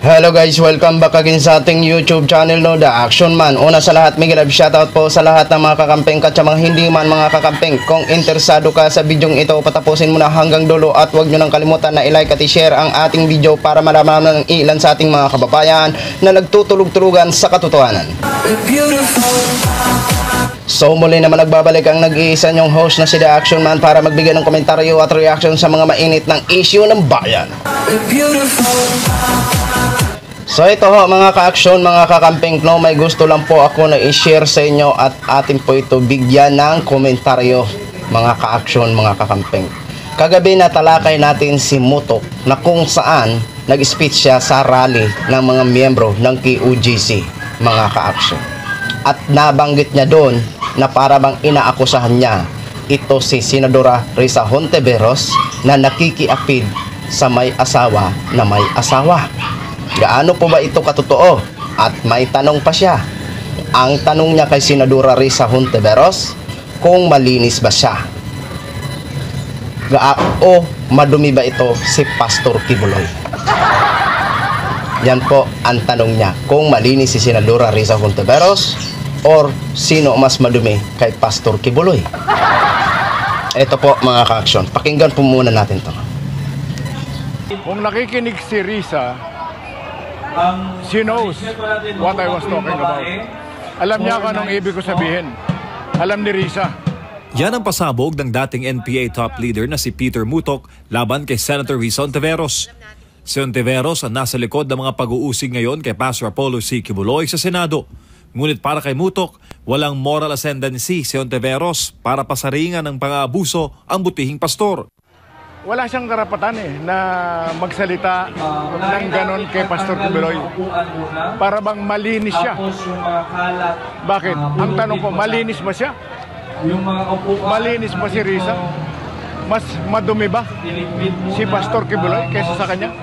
Hello guys, welcome back again sa ating YouTube channel, no, The Action Man. Una sa lahat, may love shoutout po sa lahat ng mga kakampeng at sa mga hindi man mga kakampeng. Kung interesado ka sa bidyong ito, patapusin mo na hanggang dulo at huwag nyo nang kalimutan na i-like at i-share ang ating video para malaman ng ilan sa ating mga kababayan na nagtutulog-tulugan sa katotohanan. So muli naman nagbabalik ang nag-iisa nyong host na si The Action Man para magbigay ng komentaryo at reaction sa mga mainit ng issue ng bayan. So ito ho mga ka-action, mga kakamping, no, may gusto lang po ako na i-share sa inyo at atin po ito bigyan ng komentaryo mga ka-action, mga kakamping. Kagabi natalakay natin si Mutok na kung saan nag-speech siya sa rally ng mga miyembro ng KOJC, mga ka-action. At nabanggit niya doon na para bang inaakusahan niya ito si Senadora Risa Hontiveros na nakikiapid sa may asawa na may asawa. Gaano po ba ito katotoo? At may tanong pa siya. Ang tanong niya kay Senadora Risa Hontiveros, kung malinis ba siya? O madumi ba ito si Pastor Kibuloy? Yan po ang tanong niya. Kung malinis si Senadora Risa Hontiveros or sino mas madumi kay Pastor Kibuloy? Ito po mga ka-action. Pakinggan po muna natin to. Kung nakikinig si Risa, she knows what I was talking about. Alam niya kung anong ibig ko sabihin. Alam ni Risa. Yan ang pasabog ng dating NPA top leader na si Peter Mutok laban kay Senator Risa Hontiveros. Si Hontiveros ang nasa likod ng mga pag-uusig ngayon kay Pastor Apollo C. Kibuloy sa Senado. Ngunit para kay Mutok, walang moral ascendancy si Hontiveros para pasaringan ng pang-aabuso ang butihing pastor. Wala siyang karapatan na magsalita ng ganon kay Pastor Kibuloy. Para bang malinis siya. Bakit? Ang tanong ko, malinis ba siya? Malinis ba si Risa? Mas madumi ba si Pastor Kibuloy kaysa sa kanya?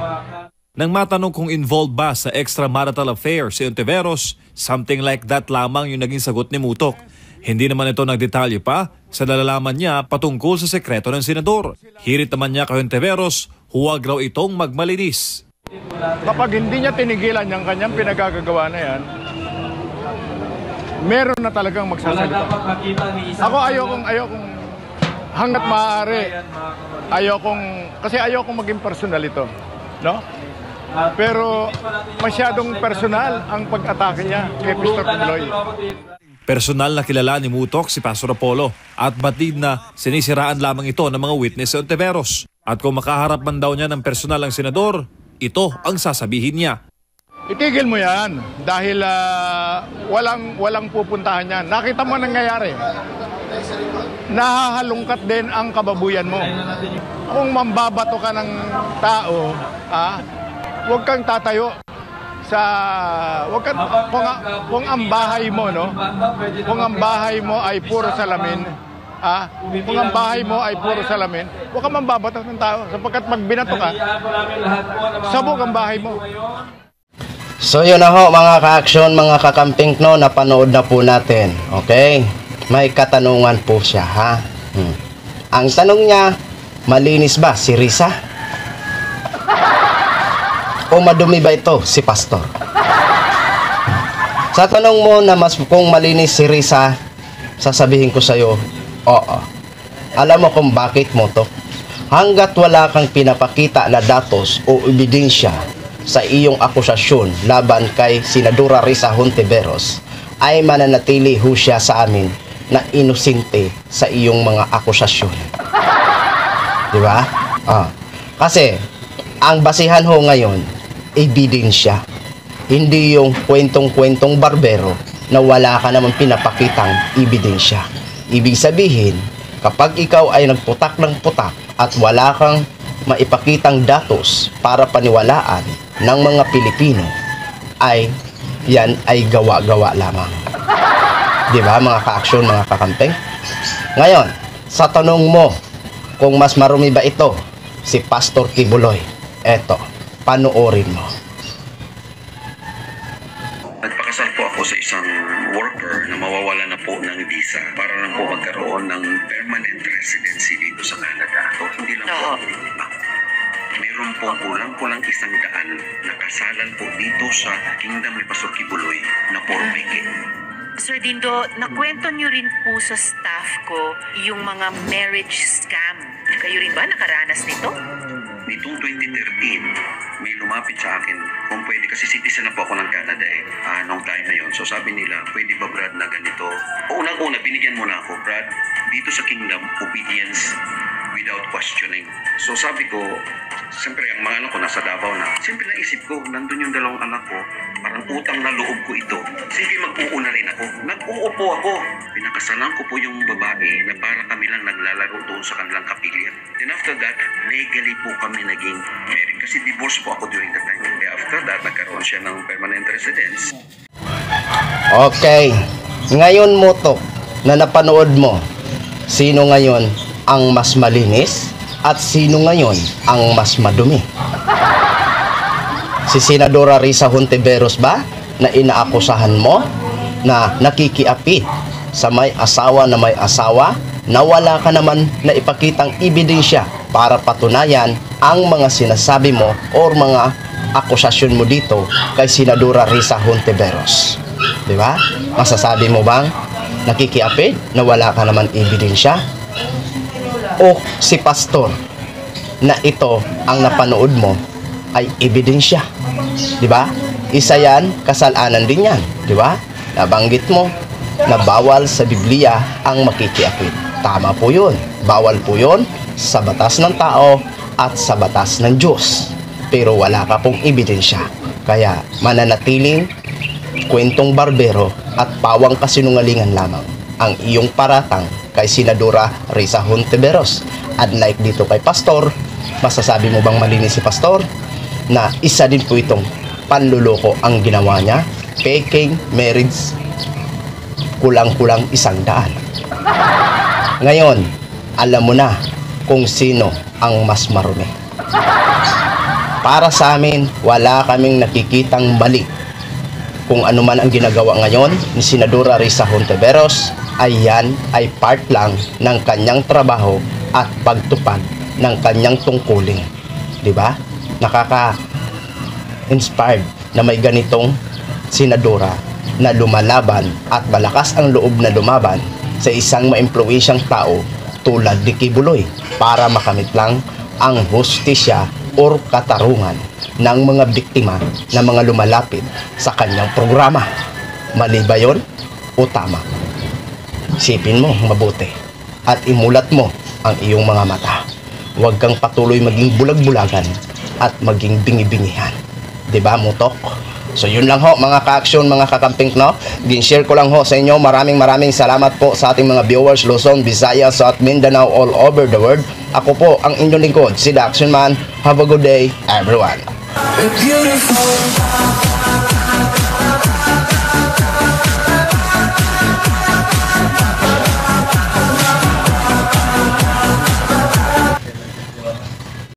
Nang matanong kung involved ba sa extramarital affair si Hontiveros, something like that lamang yung naging sagot ni Mutok. Hindi naman ito nagdetalye pa sa nalalaman niya patungkol sa sekreto ng senador. Hirit naman niya kay Hontiveros, huwag raw itong magmalinis. Kapag hindi niya tinigilan yung kanyang pinagagagawa na yan, meron na talagang magsasalita. Ako ayokong hanggat maaari, kasi ayokong maging personal ito. No? Pero masyadong personal ang pag-atake niya kay Pastor Kibuloy. Personal na kilala ni Mutok si Pastor Apollo at batid na sinisiraan lamang ito ng mga witness si Hontiveros. At kung makaharap man daw niya ng personal ang senador, ito ang sasabihin niya. Itigil mo yan dahil walang pupuntahan yan. Nakita mo nangyayari. Nahahalungkat din ang kababuyan mo. Kung mambabato ka ng tao, huwag kang tatayo. Kung ang bahay mo, no? Kung ang bahay mo ay puro salamin, kung ang bahay mo ay puro salamin, huwag kang mambabato ng tao sapagkat pag binato ka, sabog ang bahay mo. So yun na ho mga ka-action, mga kakamping, no, napanood na po natin. Okay? May katanungan po siya, ha? Ang tanong niya, malinis ba si Risa? O madumi ba ito si Pastor? Sa tanong mo na kung malinis si Risa, sasabihin ko sa iyo, oo. Alam mo kung bakit mo to? Hanggat wala kang pinapakita na datos o ebidensya sa iyong akusasyon laban kay Senadora Risa Hontiveros, ay mananatili ho siya sa amin na inosente sa iyong mga akusasyon. Di ba? Kasi, ang basihan ho ngayon, ebidensya. Hindi yung kwentong-kwentong barbero na wala ka naman pinapakitang ebidensya. Ibig sabihin, kapag ikaw ay nagputak ng putak at wala kang maipakitang datos para paniwalaan ng mga Pilipino, ay yan ay gawa-gawa lamang. Di ba mga ka-action, mga kakampeng? Ngayon, sa tanong mo, kung mas marumi ba ito si Pastor Kibuloy, eto, panoorin mo. Nagpakasal po ako sa isang worker na mawawala na po ng visa para lang po magkaroon ng permanent residency dito sa Canada. So, hindi lang po. May mayroon po kulang-kulang 100 na kasalan po dito sa kingdom ni Pastor Kibuloy na porpeke. Sir Dindo, nakwento niyo rin po sa staff ko yung mga marriage scam. Kayo rin ba nakaranas nito? Nitong 2013, may lumapit sa akin kung pwede, kasi citizen na po ako ng Canada nung time na yon. So sabi nila, pwede ba Brad na ganito? Unang-una, binigyan mo na ako, Brad, dito sa kingdom, obedience without questioning. So sabi ko, siyempre ang mga anak ko nasa Davao na. Siyempre naisip ko, nandun yung dalawang anak ko, parang utang na loob ko ito. Sige, mag-uuna rin ako. Nag-uupo ako. Pinakasalan ko po yung babae na para kami lang naglalaro doon sa kanilang kapilya. Then after that, legally po kami naging married. Kasi divorce po ako during that time. Kaya after that, nagkaroon siya ng permanent residence. Okay. Ngayon mo to na napanood mo, sino ngayon ang mas malinis at sino ngayon ang mas madumi? Si Senadora Risa Hontiveros ba na inaakusahan mo na nakikiapit sa may asawa na may asawa na wala ka naman na ipakitang ebidensya para patunayan ang mga sinasabi mo o mga akusasyon mo dito kay Senadora Risa Hontiveros? Di ba? Masasabi mo bang nakikiapit na wala ka naman ebidensya? O si pastor na ito ang napanood mo ay ebidensya? Di ba? Isa yan, kasalanan din yan. Di ba? Nabanggit mo na bawal sa Biblia ang makikiapit. Tama po yun. Bawal po yun sa batas ng tao at sa batas ng Diyos. Pero wala ka pong ebidensya. Kaya mananatiling kwentong barbero at pawang kasinungalingan lamang ang iyong paratang kay Senadora Risa Hontiveros. Unlike dito kay Pastor, masasabi mo bang malinis si Pastor? Na isa din po itong panluloko ang ginawa niya, faking marriage, kulang-kulang 100. Ngayon, alam mo na kung sino ang mas marumi. Para sa amin, wala kaming nakikitang mali. Kung ano man ang ginagawa ngayon ni Senadora Risa Hontiveros, ay yan ay part lang ng kanyang trabaho at pagtupad ng kanyang tungkulin. Diba? Nakaka-inspired na may ganitong senadora na lumalaban at malakas ang loob na lumaban sa isang maimpluwensyang tao tulad ni Kibuloy para makamit lang ang hustisya o katarungan ng mga biktima na mga lumalapit sa kanyang programa. Mali ba yun o tama? Isipin mo mabuti at imulat mo ang iyong mga mata. Huwag kang patuloy maging bulag-bulagan at maging bingi-bingihan. Diba, Mutok? So yun lang ho mga ka-aksyon, mga kakamping, no? Gin-share ko lang ho sa inyo. Maraming salamat po sa ating mga viewers Luzon, Visayas, South Mindanao, all over the world. Ako po ang inyong lingkod, si The Action Man. Have a good day, everyone. We're beautiful.